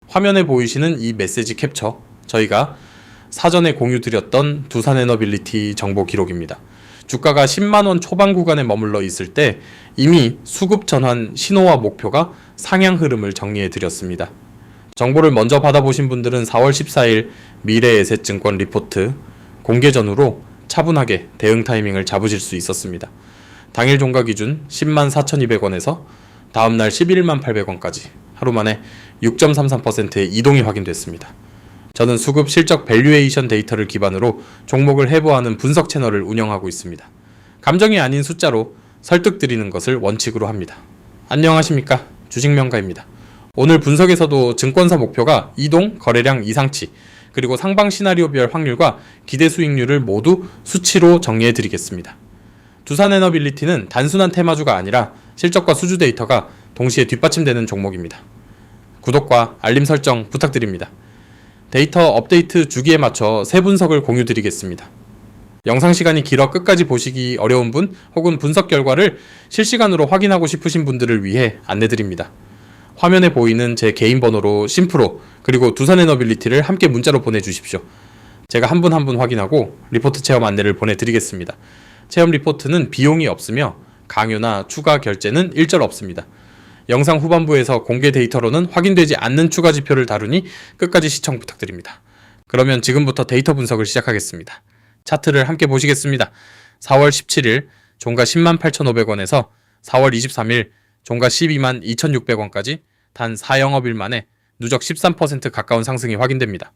화면에 보이시는 이 메시지 캡처, 저희가 사전에 공유드렸던 두산에너빌리티 정보 기록입니다. 주가가 10만원 초반 구간에 머물러 있을 때 이미 수급 전환 신호와 목표가 상향 흐름을 정리해드렸습니다. 정보를 먼저 받아보신 분들은 4월 14일 미래에셋증권 리포트 공개 전후로 차분하게 대응 타이밍을 잡으실 수 있었습니다. 당일 종가 기준 10만 4,200원에서 다음날 11만 800원까지 하루 만에 6.33%의 이동이 확인됐습니다. 저는 수급 실적 밸류에이션 데이터를 기반으로 종목을 해부하는 분석 채널을 운영하고 있습니다. 감정이 아닌 숫자로 설득드리는 것을 원칙으로 합니다. 안녕하십니까, 주식명가입니다. 오늘 분석에서도 증권사 목표가 이동, 거래량 이상치, 그리고 상방 시나리오별 확률과 기대 수익률을 모두 수치로 정리해드리겠습니다. 두산에너빌리티는 단순한 테마주가 아니라 실적과 수주 데이터가 동시에 뒷받침되는 종목입니다. 구독과 알림 설정 부탁드립니다. 데이터 업데이트 주기에 맞춰 새 분석을 공유드리겠습니다. 영상 시간이 길어 끝까지 보시기 어려운 분 혹은 분석 결과를 실시간으로 확인하고 싶으신 분들을 위해 안내드립니다. 화면에 보이는 제 개인 번호로 심프로 그리고 두산에너빌리티를 함께 문자로 보내주십시오. 제가 한 분 한 분 확인하고 리포트 체험 안내를 보내드리겠습니다. 체험 리포트는 비용이 없으며 강요나 추가 결제는 일절 없습니다. 영상 후반부에서 공개 데이터로는 확인되지 않는 추가 지표를 다루니 끝까지 시청 부탁드립니다. 그러면 지금부터 데이터 분석을 시작하겠습니다. 차트를 함께 보시겠습니다. 4월 17일 종가 10만 8,500원에서 4월 23일 종가 12만 2,600원까지 단 4영업일 만에 누적 13% 가까운 상승이 확인됩니다.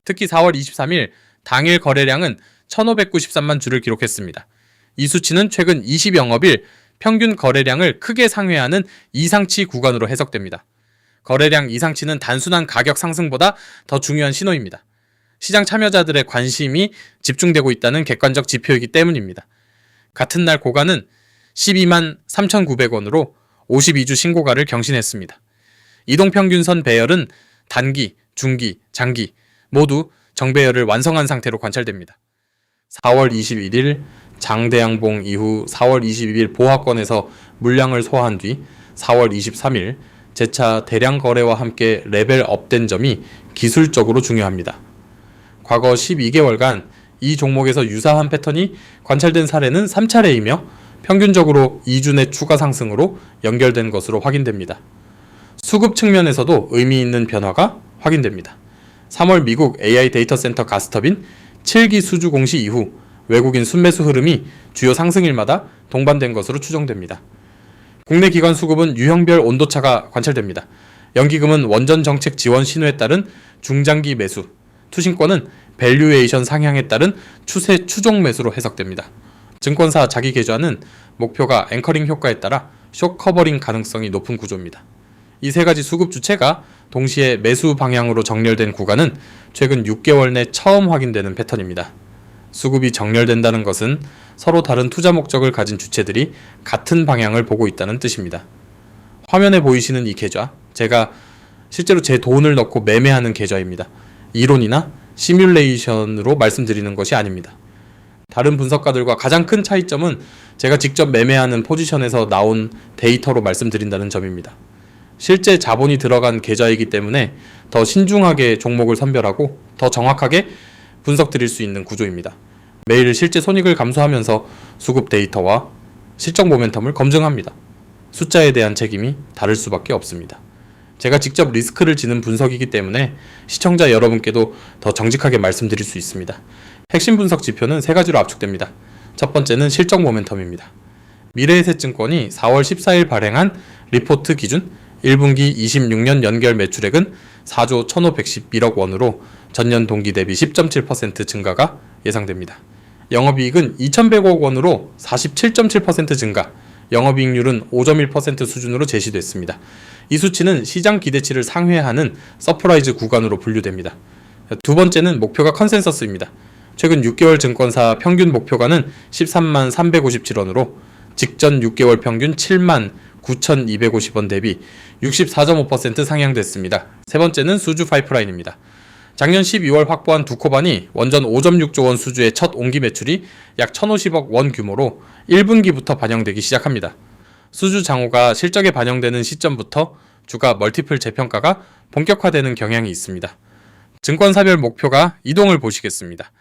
특히 4월 23일 당일 거래량은 1,593만 주를 기록했습니다. 이 수치는 최근 20영업일 평균 거래량을 크게 상회하는 이상치 구간으로 해석됩니다. 거래량 이상치는 단순한 가격 상승보다 더 중요한 신호입니다. 시장 참여자들의 관심이 집중되고 있다는 객관적 지표이기 때문입니다. 같은 날 고가는 12만 3,900원으로 52주 신고가를 경신했습니다. 이동평균선 배열은 단기, 중기, 장기 모두 정배열을 완성한 상태로 관찰됩니다. 4월 21일 장대양봉 이후 4월 22일 보합권에서 물량을 소화한 뒤 4월 23일 재차 대량 거래와 함께 레벨 업된 점이 기술적으로 중요합니다. 과거 12개월간 이 종목에서 유사한 패턴이 관찰된 사례는 3차례이며 평균적으로 2주 내 추가 상승으로 연결된 것으로 확인됩니다. 수급 측면에서도 의미 있는 변화가 확인됩니다. 3월 미국 AI 데이터 센터 가스터빈 7기 수주 공시 이후 외국인 순매수 흐름이 주요 상승일마다 동반된 것으로 추정됩니다. 국내 기관 수급은 유형별 온도차가 관찰됩니다. 연기금은 원전 정책 지원 신호에 따른 중장기 매수, 투신권은 밸류에이션 상향에 따른 추세 추종 매수로 해석됩니다. 증권사 자기 계좌는 목표가 앵커링 효과에 따라 쇼 커버링 가능성이 높은 구조입니다. 이 세 가지 수급 주체가 동시에 매수 방향으로 정렬된 구간은 최근 6개월 내 처음 확인되는 패턴입니다. 수급이 정렬된다는 것은 서로 다른 투자 목적을 가진 주체들이 같은 방향을 보고 있다는 뜻입니다. 화면에 보이시는 이 계좌, 제가 실제로 제 돈을 넣고 매매하는 계좌입니다. 이론이나 시뮬레이션으로 말씀드리는 것이 아닙니다. 다른 분석가들과 가장 큰 차이점은 제가 직접 매매하는 포지션에서 나온 데이터로 말씀드린다는 점입니다. 실제 자본이 들어간 계좌이기 때문에 더 신중하게 종목을 선별하고 더 정확하게 분석 드릴 수 있는 구조입니다. 매일 실제 손익을 감수하면서 수급 데이터와 실적 모멘텀을 검증합니다. 숫자에 대한 책임이 다를 수밖에 없습니다. 제가 직접 리스크를 지는 분석이기 때문에 시청자 여러분께도 더 정직하게 말씀드릴 수 있습니다. 핵심 분석 지표는 세 가지로 압축됩니다. 첫 번째는 실적 모멘텀입니다. 미래에셋증권이 4월 14일 발행한 리포트 기준 1분기 26년 연결 매출액은 4조 1,511억 원으로 전년 동기 대비 10.7% 증가가 예상됩니다. 영업이익은 2,100억 원으로 47.7% 증가, 영업이익률은 5.1% 수준으로 제시됐습니다. 이 수치는 시장 기대치를 상회하는 서프라이즈 구간으로 분류됩니다. 두 번째는 목표가 컨센서스입니다. 최근 6개월 증권사 평균 목표가는 13만 357원으로 직전 6개월 평균 7만 9,250원 대비 64.5% 상향됐습니다. 세 번째는 수주 파이프라인입니다. 작년 12월 확보한 두코반이 원전 5.6조 원 수주의 첫 온기 매출이 약 1,050억 원 규모로 1분기부터 반영되기 시작합니다. 수주 장호가 실적에 반영되는 시점부터 주가 멀티플 재평가가 본격화되는 경향이 있습니다. 증권사별 목표가 이동을 보시겠습니다.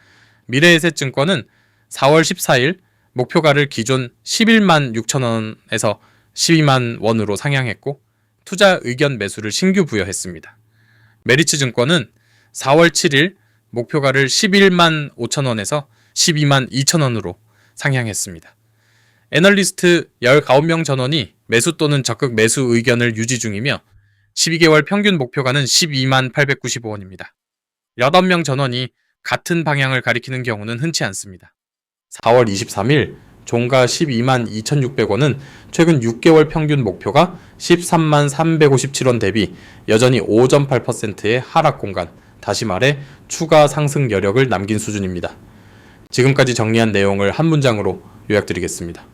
미래에셋증권은 4월 14일 목표가를 기존 11만 6천 원에서 12만 원으로 상향했고 투자 의견 매수를 신규 부여했습니다. 메리츠증권은 4월 7일 목표가를 11만 5천 원에서 12만 2천 원으로 상향했습니다. 애널리스트 19명 전원이 매수 또는 적극 매수 의견을 유지 중이며 12개월 평균 목표가는 12만 895원입니다. 8명 전원이 같은 방향을 가리키는 경우는 흔치 않습니다. 4월 23일 종가 12만 2,600원은 최근 6개월 평균 목표가 13만 357원 대비 여전히 5.8%의 하락 공간, 다시 말해 추가 상승 여력을 남긴 수준입니다. 지금까지 정리한 내용을 한 문장으로 요약드리겠습니다.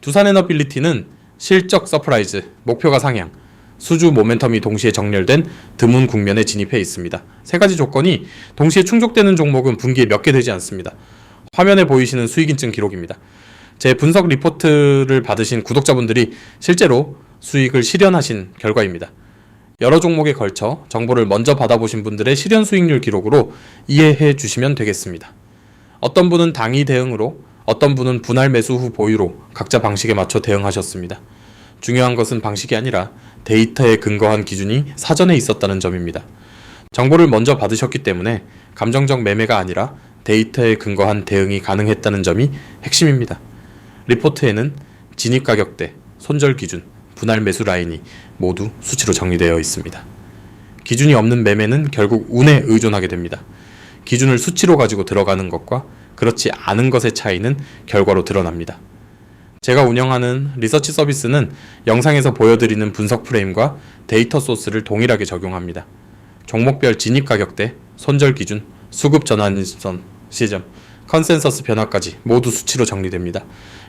두산에너빌리티는 실적 서프라이즈, 목표가 상향, 수주 모멘텀이 동시에 정렬된 드문 국면에 진입해 있습니다. 세 가지 조건이 동시에 충족되는 종목은 분기에 몇 개 되지 않습니다. 화면에 보이시는 수익인증 기록입니다. 제 분석 리포트를 받으신 구독자분들이 실제로 수익을 실현하신 결과입니다. 여러 종목에 걸쳐 정보를 먼저 받아보신 분들의 실현 수익률 기록으로 이해해 주시면 되겠습니다. 어떤 분은 당위 대응으로, 어떤 분은 분할 매수 후 보유로 각자 방식에 맞춰 대응하셨습니다. 중요한 것은 방식이 아니라 데이터에 근거한 기준이 사전에 있었다는 점입니다. 정보를 먼저 받으셨기 때문에 감정적 매매가 아니라 데이터에 근거한 대응이 가능했다는 점이 핵심입니다. 리포트에는 진입가격대, 손절기준, 분할 매수 라인이 모두 수치로 정리되어 있습니다. 기준이 없는 매매는 결국 운에 의존하게 됩니다. 기준을 수치로 가지고 들어가는 것과 그렇지 않은 것의 차이는 결과로 드러납니다. 제가 운영하는 리서치 서비스는 영상에서 보여드리는 분석 프레임과 데이터 소스를 동일하게 적용합니다. 종목별 진입가격대, 손절기준, 수급 전환선, 시점, 컨센서스 변화까지 모두 수치로 정리됩니다.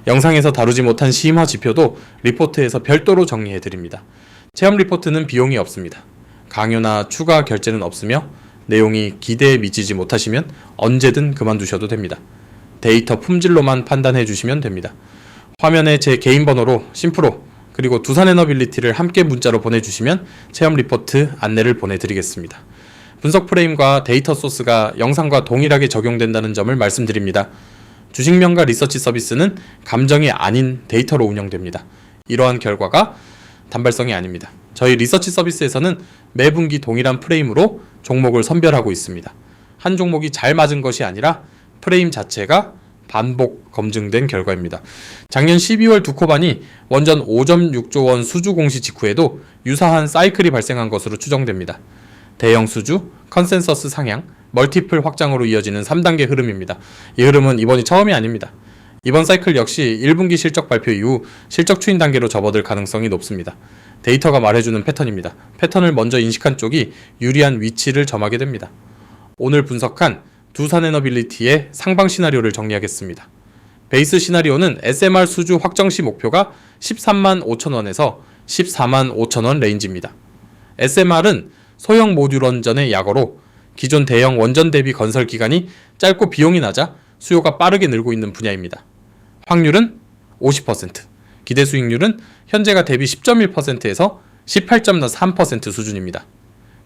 영상에서 다루지 못한 심화 지표도 리포트에서 별도로 정리해드립니다. 체험 리포트는 비용이 없습니다. 강요나 추가 결제는 없으며 내용이 기대에 미치지 못하시면 언제든 그만두셔도 됩니다. 데이터 품질로만 판단해 주시면 됩니다. 화면에 제 개인 번호로 심프로 그리고 두산에너빌리티를 함께 문자로 보내주시면 체험 리포트 안내를 보내드리겠습니다. 분석 프레임과 데이터 소스가 영상과 동일하게 적용된다는 점을 말씀드립니다. 주식명가 리서치 서비스는 감정이 아닌 데이터로 운영됩니다. 이러한 결과가 단발성이 아닙니다. 저희 리서치 서비스에서는 매 분기 동일한 프레임으로 종목을 선별하고 있습니다. 한 종목이 잘 맞은 것이 아니라 프레임 자체가 반복 검증된 결과입니다. 작년 12월 두코반이 원전 5.6조 원 수주 공시 직후에도 유사한 사이클이 발생한 것으로 추정됩니다. 대형 수주, 컨센서스 상향, 멀티플 확장으로 이어지는 3단계 흐름입니다. 이 흐름은 이번이 처음이 아닙니다. 이번 사이클 역시 1분기 실적 발표 이후 실적 추인 단계로 접어들 가능성이 높습니다. 데이터가 말해주는 패턴입니다. 패턴을 먼저 인식한 쪽이 유리한 위치를 점하게 됩니다. 오늘 분석한 두산에너빌리티의 상방 시나리오를 정리하겠습니다. 베이스 시나리오는 SMR 수주 확정 시 목표가 13만 5천 원에서 14만 5천 원 레인지입니다. SMR은 소형 모듈 원전의 약어로 기존 대형 원전 대비 건설 기간이 짧고 비용이 낮아 수요가 빠르게 늘고 있는 분야입니다. 확률은 50%, 기대 수익률은 현재가 대비 10.1%에서 18.3% 수준입니다.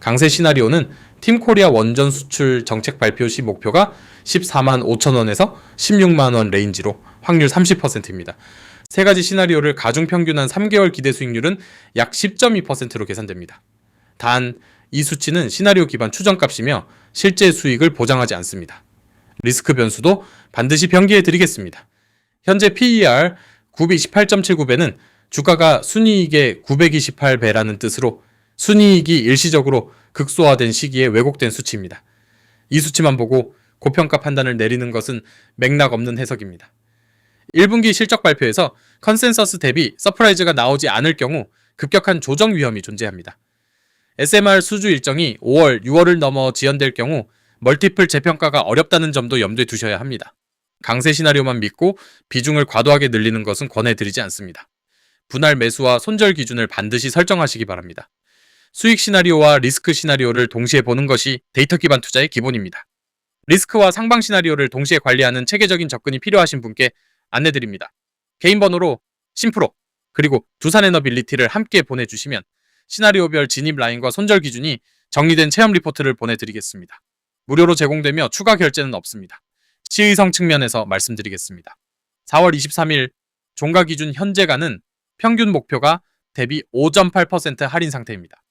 강세 시나리오는 팀코리아 원전 수출 정책 발표 시 목표가 14만 5천 원에서 16만 원 레인지로 확률 30%입니다. 세 가지 시나리오를 가중평균한 3개월 기대 수익률은 약 10.2%로 계산됩니다. 단, 이 수치는 시나리오 기반 추정값이며 실제 수익을 보장하지 않습니다. 리스크 변수도 반드시 병기해 드리겠습니다. 현재 PER 918.79배는 주가가 순이익의 928배라는 뜻으로 순이익이 일시적으로 극소화된 시기에 왜곡된 수치입니다. 이 수치만 보고 고평가 판단을 내리는 것은 맥락 없는 해석입니다. 1분기 실적 발표에서 컨센서스 대비 서프라이즈가 나오지 않을 경우 급격한 조정 위험이 존재합니다. SMR 수주 일정이 5월, 6월을 넘어 지연될 경우 멀티플 재평가가 어렵다는 점도 염두에 두셔야 합니다. 강세 시나리오만 믿고 비중을 과도하게 늘리는 것은 권해드리지 않습니다. 분할 매수와 손절 기준을 반드시 설정하시기 바랍니다. 수익 시나리오와 리스크 시나리오를 동시에 보는 것이 데이터 기반 투자의 기본입니다. 리스크와 상방 시나리오를 동시에 관리하는 체계적인 접근이 필요하신 분께 안내드립니다. 개인 번호로 심프로 그리고 두산에너빌리티를 함께 보내주시면 시나리오별 진입 라인과 손절 기준이 정리된 체험 리포트를 보내드리겠습니다. 무료로 제공되며 추가 결제는 없습니다. 시의성 측면에서 말씀드리겠습니다. 4월 23일 종가 기준 현재가는 평균 목표가 대비 5.8% 할인 상태입니다.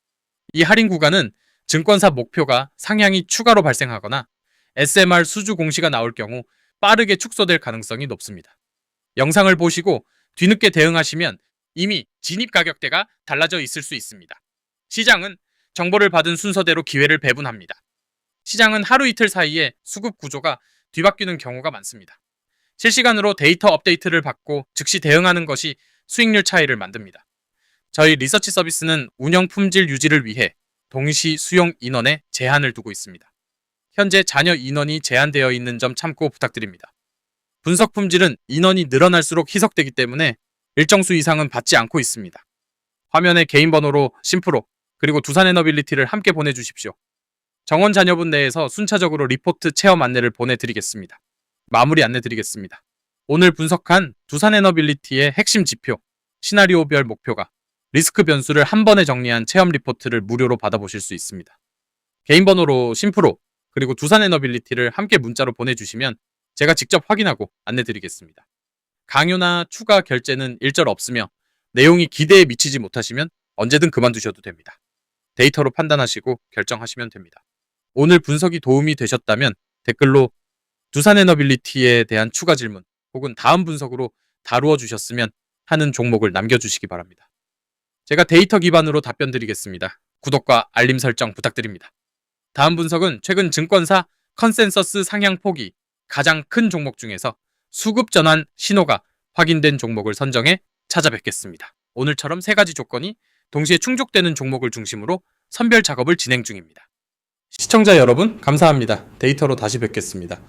이 할인 구간은 증권사 목표가 상향이 추가로 발생하거나 SMR 수주 공시가 나올 경우 빠르게 축소될 가능성이 높습니다. 영상을 보시고 뒤늦게 대응하시면 이미 진입 가격대가 달라져 있을 수 있습니다. 시장은 정보를 받은 순서대로 기회를 배분합니다. 시장은 하루 이틀 사이에 수급 구조가 뒤바뀌는 경우가 많습니다. 실시간으로 데이터 업데이트를 받고 즉시 대응하는 것이 수익률 차이를 만듭니다. 저희 리서치 서비스는 운영 품질 유지를 위해 동시 수용 인원에 제한을 두고 있습니다. 현재 잔여 인원이 제한되어 있는 점 참고 부탁드립니다. 분석 품질은 인원이 늘어날수록 희석되기 때문에 일정 수 이상은 받지 않고 있습니다. 화면에 개인 번호로 심프로 그리고 두산에너빌리티를 함께 보내주십시오. 정원 자녀분 내에서 순차적으로 리포트 체험 안내를 보내드리겠습니다. 마무리 안내드리겠습니다. 오늘 분석한 두산에너빌리티의 핵심 지표, 시나리오별 목표가, 리스크 변수를 한 번에 정리한 체험 리포트를 무료로 받아보실 수 있습니다. 개인 번호로 심프로 그리고 두산에너빌리티를 함께 문자로 보내주시면 제가 직접 확인하고 안내드리겠습니다. 강요나 추가 결제는 일절 없으며 내용이 기대에 미치지 못하시면 언제든 그만두셔도 됩니다. 데이터로 판단하시고 결정하시면 됩니다. 오늘 분석이 도움이 되셨다면 댓글로 두산에너빌리티에 대한 추가 질문 혹은 다음 분석으로 다루어 주셨으면 하는 종목을 남겨주시기 바랍니다. 제가 데이터 기반으로 답변 드리겠습니다. 구독과 알림 설정 부탁드립니다. 다음 분석은 최근 증권사 컨센서스 상향 폭이 가장 큰 종목 중에서 수급 전환 신호가 확인된 종목을 선정해 찾아뵙겠습니다. 오늘처럼 3가지 조건이 동시에 충족되는 종목을 중심으로 선별 작업을 진행 중입니다. 시청자 여러분 감사합니다. 데이터로 다시 뵙겠습니다.